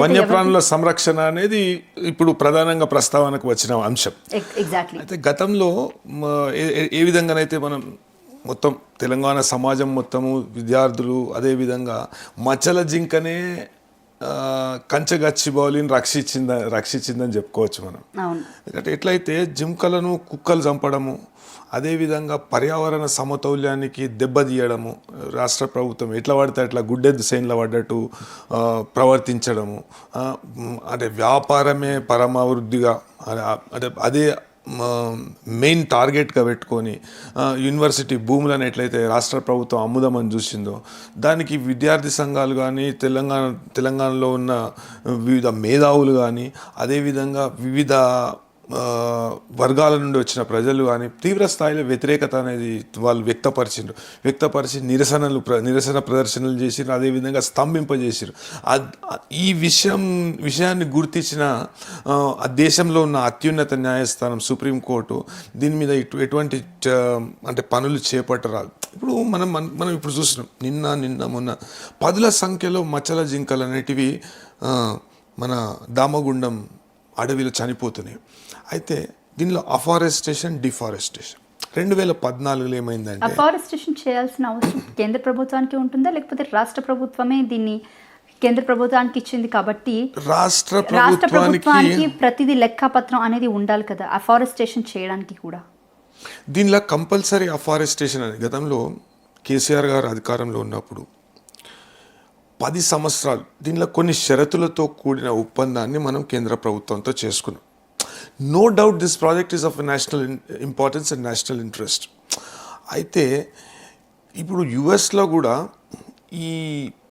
వన్యప్రాణుల సంరక్షణ అనేది ఇప్పుడు ప్రధానంగా ప్రస్తావనకు వచ్చిన అంశం. ఎగ్జాక్ట్లీ. అయితే గతంలో ఏ విధంగానైతే మనం మొత్తం తెలంగాణ సమాజం మొత్తము విద్యార్థులు అదేవిధంగా మచ్చల జింకనే కంచగచ్చిబౌలిని రక్షించిందని చెప్పుకోవచ్చు మనం. ఎందుకంటే ఎట్లయితే జింకలను కుక్కలు చంపడము, అదేవిధంగా పర్యావరణ సమతౌల్యానికి దెబ్బతీయడము, రాష్ట్ర ప్రభుత్వం ఎట్లా పడితే అట్లా గుడ్డెద్దు సైన్లో పడ్డట్టు ప్రవర్తించడము, అంటే వ్యాపారమే పరమాభివృద్ధిగా అంటే అదే మెయిన్ టార్గెట్గా పెట్టుకొని యూనివర్సిటీ భూములను ఎట్లయితే రాష్ట్ర ప్రభుత్వం అమ్ముదామని చూసిందో, దానికి విద్యార్థి సంఘాలు కానీ తెలంగాణలో ఉన్న వివిధ మేధావులు కానీ అదేవిధంగా వివిధ వర్గాల నుండి వచ్చిన ప్రజలు కానీ తీవ్ర స్థాయిలో వ్యతిరేకత అనేది వాళ్ళు వ్యక్తపరిచి నిరసన ప్రదర్శనలు చేసిరు, అదేవిధంగా స్తంభింపజేసారు. ఈ విషయాన్ని గుర్తించిన ఆ దేశంలో ఉన్న అత్యున్నత న్యాయస్థానం సుప్రీంకోర్టు దీని మీద ఎటువంటి అంటే పనులు చేపట్టరాదు. ఇప్పుడు మనం ఇప్పుడు చూస్తున్నాం, నిన్న మొన్న పదుల సంఖ్యలో మచ్చల జింకలు అనేటివి మన దామగుండం అడవిలో చనిపోతున్నాయి. అయితే దీనిలో అఫారెస్టేషన్, డిఫారెస్టేషన్ 2014లో ఏమైందంటే, అఫారెస్టేషన్ చేయాల్సిన అవసరం కేంద్ర ప్రభుత్వానికి ఉంటుందా, లేకపోతే రాష్ట్ర ప్రభుత్వమే దీన్ని కేంద్ర ప్రభుత్వానికి ఇచ్చింది కాబట్టి రాష్ట్ర ప్రభుత్వానికి ప్రతిదీ లెక్కపత్రం అనేది ఉండాలి కదా అఫారెస్టేషన్ చేయడానికి కూడా? దీనిలో కంపల్సరీ అఫారెస్టేషన్ అని గతంలో కేసీఆర్ గారు అధికారంలో ఉన్నప్పుడు 10 సంవత్సరాలు దీనిలో కొన్ని షరతులతో కూడిన ఒప్పందాన్ని మనం కేంద్ర ప్రభుత్వంతో చేసుకున్నాం. No doubt this project is of national importance and national interest. అయితే ఇప్పుడు యుఎస్లో కూడా ఈ